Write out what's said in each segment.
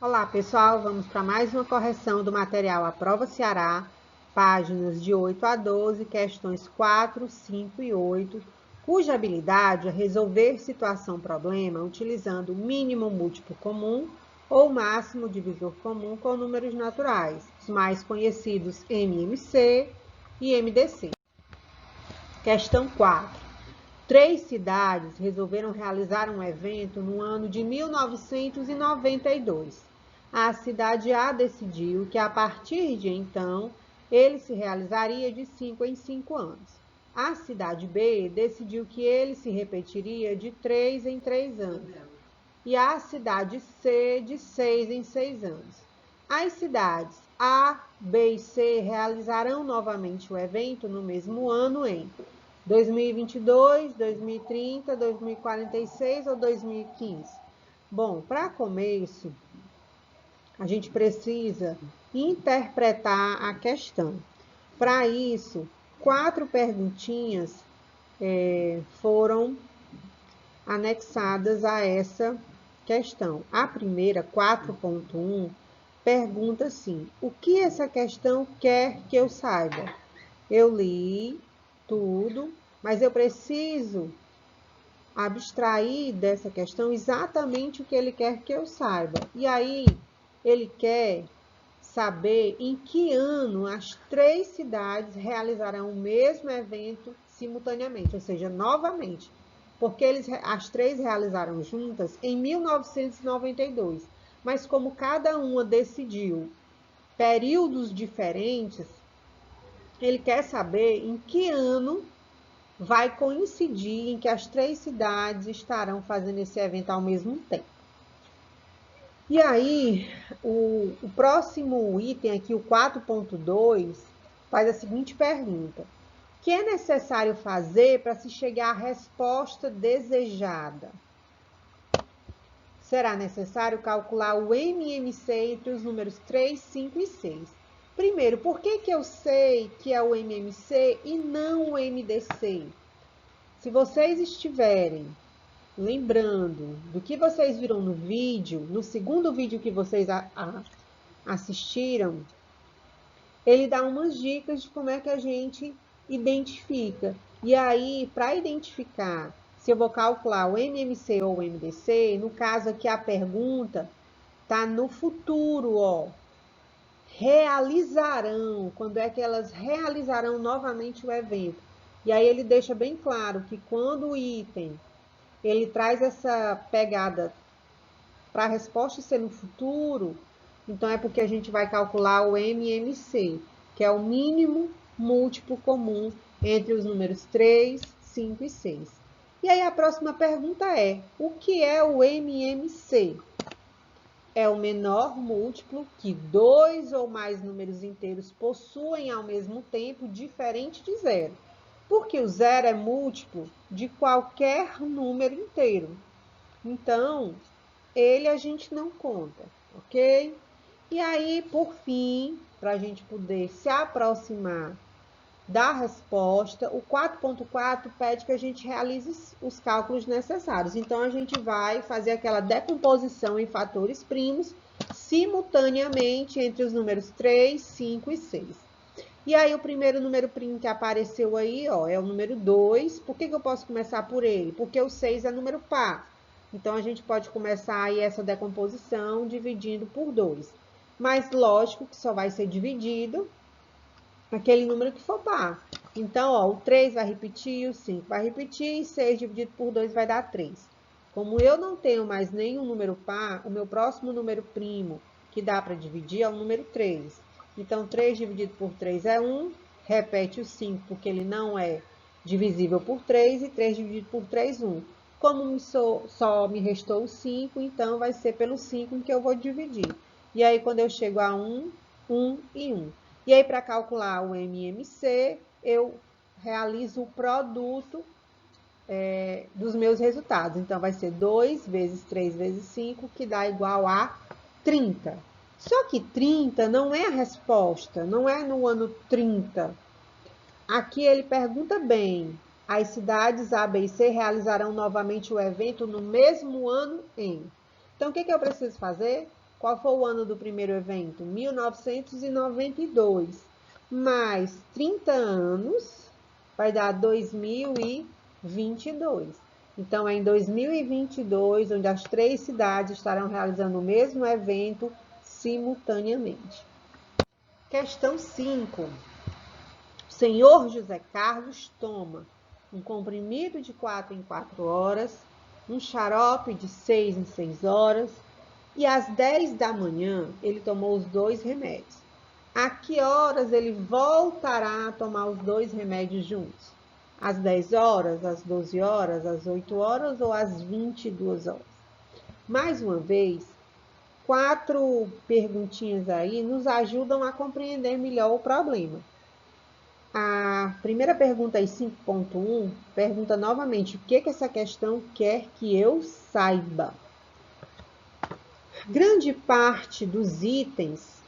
Olá, pessoal, vamos para mais uma correção do material A Prova Ceará, páginas de 8 a 12, questões 4, 5 e 8, cuja habilidade é resolver situação-problema utilizando o mínimo múltiplo comum ou máximo divisor comum com números naturais, os mais conhecidos MMC e MDC. Questão 4. 3 cidades resolveram realizar um evento no ano de 1992. A cidade A decidiu que, a partir de então, ele se realizaria de 5 em 5 anos. A cidade B decidiu que ele se repetiria de 3 em 3 anos. E a cidade C de 6 em 6 anos. As cidades A, B e C realizarão novamente o evento no mesmo ano em 2022, 2030, 2046 ou 2015? Bom, para começo, a gente precisa interpretar a questão. Para isso, 4 perguntinhas foram anexadas a essa questão. A primeira, 4.1, pergunta assim: o que essa questão quer que eu saiba? Eu li tudo, mas eu preciso abstrair dessa questão exatamente o que ele quer que eu saiba. E aí, ele quer saber em que ano as 3 cidades realizarão o mesmo evento simultaneamente, ou seja, novamente, porque as 3 realizaram juntas em 1992, mas como cada uma decidiu períodos diferentes, ele quer saber em que ano vai coincidir em que as 3 cidades estarão fazendo esse evento ao mesmo tempo. E aí, o próximo item aqui, o 4.2, faz a seguinte pergunta: o que é necessário fazer para se chegar à resposta desejada? Será necessário calcular o MMC entre os números 3, 5 e 6. Primeiro, por que eu sei que é o MMC e não o MDC? Se vocês estiverem lembrando do que vocês viram no vídeo, no segundo vídeo que vocês assistiram, ele dá umas dicas de como é que a gente identifica. E aí, para identificar se eu vou calcular o MMC ou o MDC, no caso aqui a pergunta está no futuro, ó. Realizarão, quando é que elas realizarão novamente o evento? E aí ele deixa bem claro que quando o item ele traz essa pegada para a resposta ser no futuro, então é porque a gente vai calcular o MMC, que é o mínimo múltiplo comum entre os números 3, 5 e 6. E aí a próxima pergunta é: o que é o MMC? É o menor múltiplo que 2 ou mais números inteiros possuem ao mesmo tempo, diferente de zero. Porque o zero é múltiplo de qualquer número inteiro. Então, ele a gente não conta, ok? E aí, por fim, para a gente poder se aproximar da resposta, o 4.4 pede que a gente realize os cálculos necessários. Então, a gente vai fazer aquela decomposição em fatores primos simultaneamente entre os números 3, 5 e 6. E aí, o primeiro número primo que apareceu aí, ó, é o número 2. Por que eu posso começar por ele? Porque o 6 é número par. Então, a gente pode começar aí essa decomposição dividindo por 2. Mas, lógico que só vai ser dividido aquele número que for par. Então, ó, o 3 vai repetir, o 5 vai repetir, e 6 dividido por 2 vai dar 3. Como eu não tenho mais nenhum número par, o meu próximo número primo que dá para dividir é o número 3. Então, 3 dividido por 3 é 1, repete o 5 porque ele não é divisível por 3, e 3 dividido por 3, 1. Como só me restou o 5, então vai ser pelo 5 que eu vou dividir. E aí, quando eu chego a 1, 1 e 1. E aí, para calcular o MMC, eu realizo o produto dos meus resultados. Então, vai ser 2 vezes 3 vezes 5, que dá igual a 30. Só que 30 não é a resposta, não é no ano 30. Aqui ele pergunta bem: as cidades A, B e C realizarão novamente o evento no mesmo ano em. Então, o que eu preciso fazer? Qual foi o ano do primeiro evento? 1992. Mais 30 anos vai dar 2022. Então, é em 2022, onde as 3 cidades estarão realizando o mesmo evento simultaneamente. Questão 5. O senhor José Carlos toma um comprimido de 4 em 4 horas, um xarope de 6 em 6 horas, e às 10 da manhã ele tomou os 2 remédios. A que horas ele voltará a tomar os 2 remédios juntos? Às 10 horas, às 12 horas, às 8 horas ou às 22 horas? Mais uma vez, 4 perguntinhas aí nos ajudam a compreender melhor o problema. A primeira pergunta aí, 5.1, pergunta novamente o que essa questão quer que eu saiba. Grande parte dos itens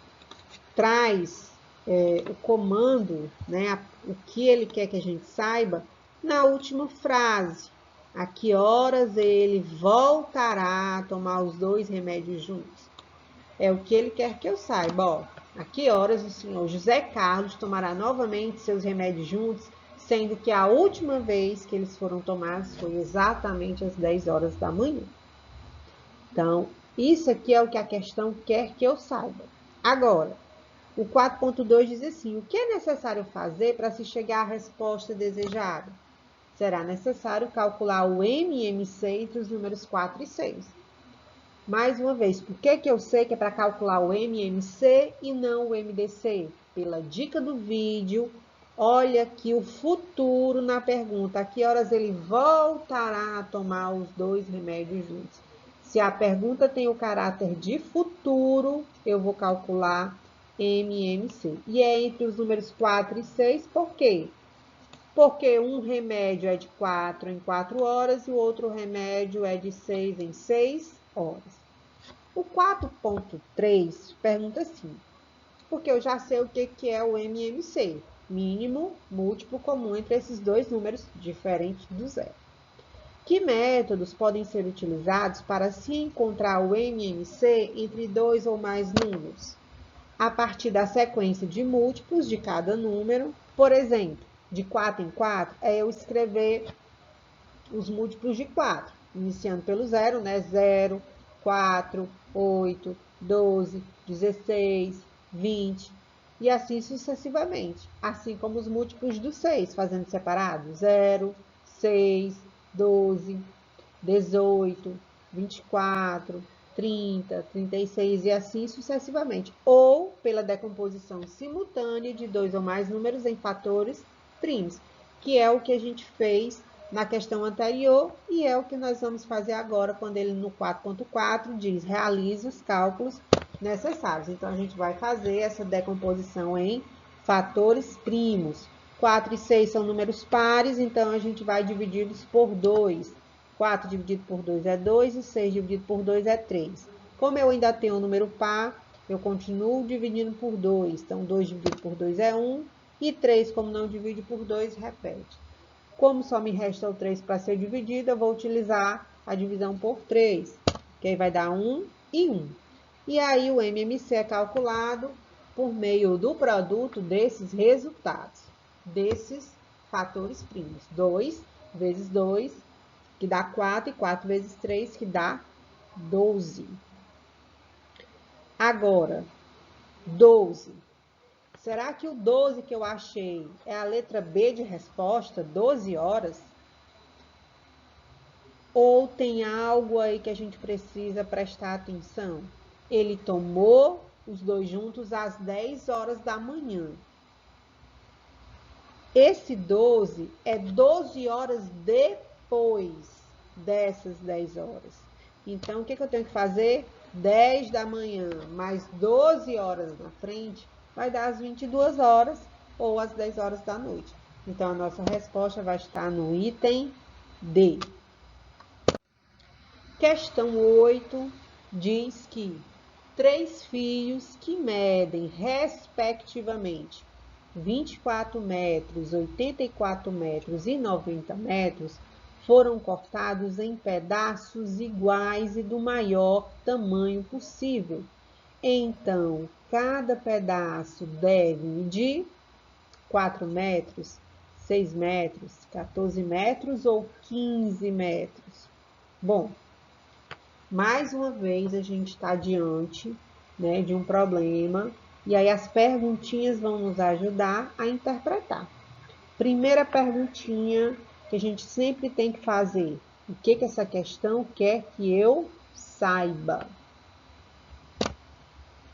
traz o comando, né, o que ele quer que a gente saiba, na última frase. A que horas ele voltará a tomar os 2 remédios juntos? É o que ele quer que eu saiba. Ó, a que horas o senhor José Carlos tomará novamente seus remédios juntos, sendo que a última vez que eles foram tomados foi exatamente às 10 horas da manhã. Então, isso aqui é o que a questão quer que eu saiba. Agora, o 4.2 diz assim: o que é necessário fazer para se chegar à resposta desejada? Será necessário calcular o MMC entre os números 4 e 6. Mais uma vez, por que eu sei que é para calcular o MMC e não o MDC? Pela dica do vídeo, olha aqui o futuro na pergunta. A que horas ele voltará a tomar os 2 remédios juntos? Se a pergunta tem o caráter de futuro, eu vou calcular MMC. E é entre os números 4 e 6, por quê? Porque um remédio é de 4 em 4 horas e o outro remédio é de 6 em 6 horas. O 4.3 pergunta assim, porque eu já sei o que é o MMC, mínimo múltiplo comum entre esses 2 números diferentes do zero. Que métodos podem ser utilizados para se encontrar o MMC entre 2 ou mais números? A partir da sequência de múltiplos de cada número, por exemplo, de 4 em 4, é eu escrever os múltiplos de 4, iniciando pelo 0, né? 0, 4, 8, 12, 16, 20, e assim sucessivamente. Assim como os múltiplos do 6, fazendo separado, 0, 6, 12, 18, 24, 30, 36 e assim sucessivamente. Ou pela decomposição simultânea de 2 ou mais números em fatores primos, que é o que a gente fez na questão anterior e é o que nós vamos fazer agora quando ele no 4.4 diz realize os cálculos necessários. Então, a gente vai fazer essa decomposição em fatores primos. 4 e 6 são números pares, então a gente vai dividi-los por 2. 4 dividido por 2 é 2 e 6 dividido por 2 é 3. Como eu ainda tenho um número par, eu continuo dividindo por 2. Então, 2 dividido por 2 é 1 e 3, como não divide por 2, repete. Como só me resta o 3 para ser dividido, eu vou utilizar a divisão por 3, que aí vai dar 1 e 1. E aí, o MMC é calculado por meio do produto desses resultados, desses fatores primos. 2 vezes 2, que dá 4, e 4 vezes 3, que dá 12. Agora, 12. Será que o 12 que eu achei é a letra B de resposta, 12 horas? Ou tem algo aí que a gente precisa prestar atenção? Ele tomou os 2 juntos às 10 horas da manhã. Esse 12 é 12 horas depois dessas 10 horas. Então, o que eu tenho que fazer? 10 da manhã mais 12 horas na frente vai dar as 22 horas ou as 10 horas da noite. Então, a nossa resposta vai estar no item D. Questão 8 diz que 3 fios que medem, respectivamente, 24 metros, 84 metros e 90 metros, foram cortados em pedaços iguais e do maior tamanho possível, Então, cada pedaço deve medir 4 metros, 6 metros, 14 metros ou 15 metros? Bom, mais uma vez a gente está diante, né, de um problema, e aí as perguntinhas vão nos ajudar a interpretar. Primeira perguntinha que a gente sempre tem que fazer: o que essa questão quer que eu saiba?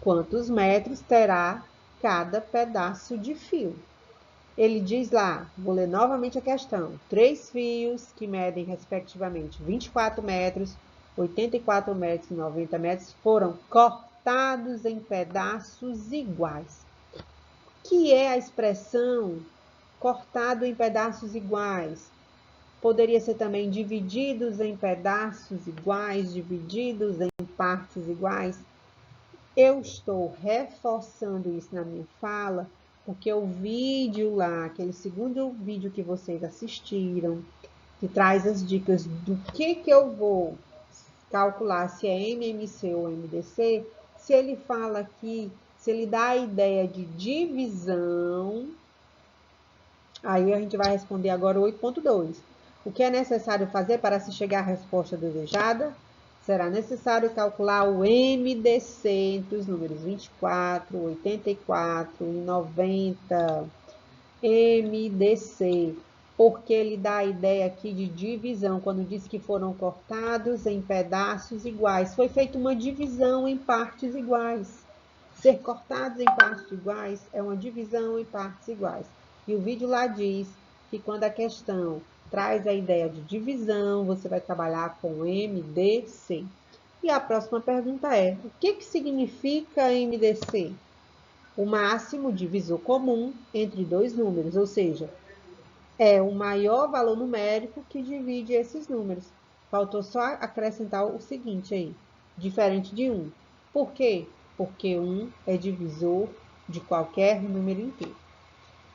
Quantos metros terá cada pedaço de fio? Ele diz lá, vou ler novamente a questão: 3 fios que medem respectivamente 24 metros, 84 metros e 90 metros foram cortados em pedaços iguais. O que é a expressão cortado em pedaços iguais? Poderia ser também divididos em pedaços iguais, divididos em partes iguais. Eu estou reforçando isso na minha fala, porque o vídeo lá, aquele segundo vídeo que vocês assistiram, que traz as dicas do que eu vou calcular, se é MMC ou MDC, se ele fala aqui, se ele dá a ideia de divisão, aí a gente vai responder agora o 8.2. O que é necessário fazer para se chegar à resposta desejada? Será necessário calcular o MDC entre os números 24, 84 e 90. MDC, porque ele dá a ideia aqui de divisão, quando diz que foram cortados em pedaços iguais. Foi feita uma divisão em partes iguais. Ser cortados em partes iguais é uma divisão em partes iguais. E o vídeo lá diz que quando a questão traz a ideia de divisão, você vai trabalhar com MDC. E a próxima pergunta é: o que significa MDC? O máximo divisor comum entre dois números, ou seja, é o maior valor numérico que divide esses números. Faltou só acrescentar o seguinte aí, diferente de 1. Por quê? Porque 1 é divisor de qualquer número inteiro.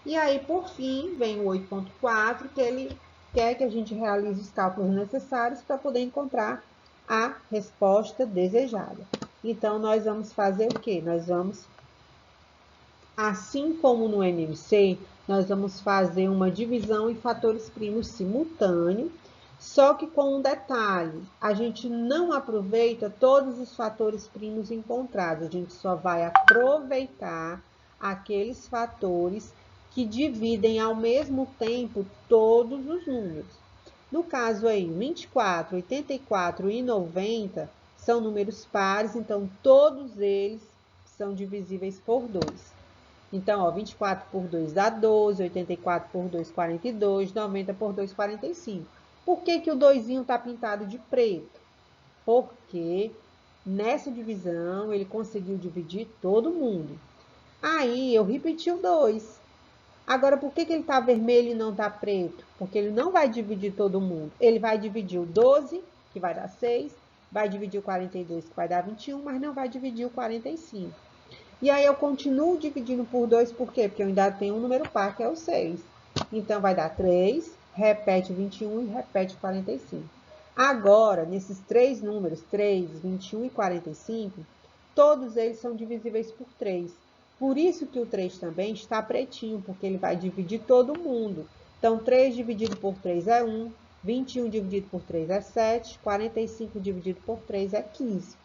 E aí, por fim, vem o 8.4, que ele quer que a gente realize os cálculos necessários para poder encontrar a resposta desejada. Então, nós vamos fazer o quê? Nós vamos, assim como no MMC, nós vamos fazer uma divisão em fatores primos simultâneo, só que com um detalhe: a gente não aproveita todos os fatores primos encontrados, a gente só vai aproveitar aqueles fatores que dividem ao mesmo tempo todos os números. No caso aí, 24, 84 e 90 são números pares, então todos eles são divisíveis por 2. Então, ó, 24 por 2 dá 12, 84 por 2, 42, 90 por 2, 45. Por que que o 2 está pintado de preto? Porque nessa divisão ele conseguiu dividir todo mundo. Aí eu repeti o 2. Agora, por que que ele está vermelho e não está preto? Porque ele não vai dividir todo mundo. Ele vai dividir o 12, que vai dar 6, vai dividir o 42, que vai dar 21, mas não vai dividir o 45. E aí eu continuo dividindo por 2, por quê? Porque eu ainda tenho um número par, que é o 6. Então, vai dar 3, repete 21 e repete 45. Agora, nesses três números, 3, 21 e 45, todos eles são divisíveis por 3. Por isso que o 3 também está pretinho, porque ele vai dividir todo mundo. Então, 3 dividido por 3 é 1, 21 dividido por 3 é 7, 45 dividido por 3 é 15.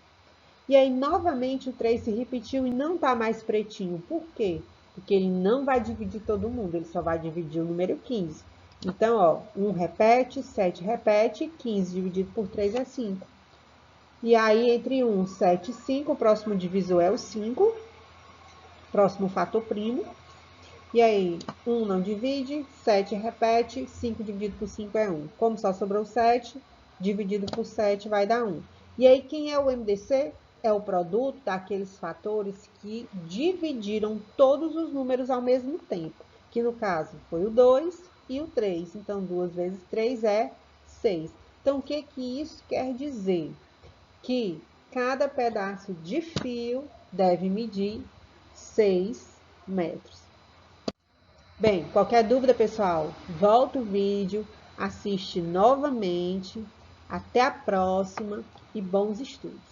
E aí, novamente, o 3 se repetiu e não está mais pretinho. Por quê? Porque ele não vai dividir todo mundo, ele só vai dividir o número 15. Então, ó, 1 repete, 7 repete, 15 dividido por 3 é 5. E aí, entre 1, 7 e 5, o próximo divisor é o 5. Próximo fator primo. E aí, 1 não divide, 7 repete, 5 dividido por 5 é 1. Como só sobrou 7, dividido por 7 vai dar 1. E aí, quem é o MDC? É o produto daqueles fatores que dividiram todos os números ao mesmo tempo. Que no caso foi o 2 e o 3. Então, 2 vezes 3 é 6. Então, o que isso quer dizer? Que cada pedaço de fio deve medir 6 metros. Bem, qualquer dúvida, pessoal, volta o vídeo, assiste novamente. Até a próxima e bons estudos!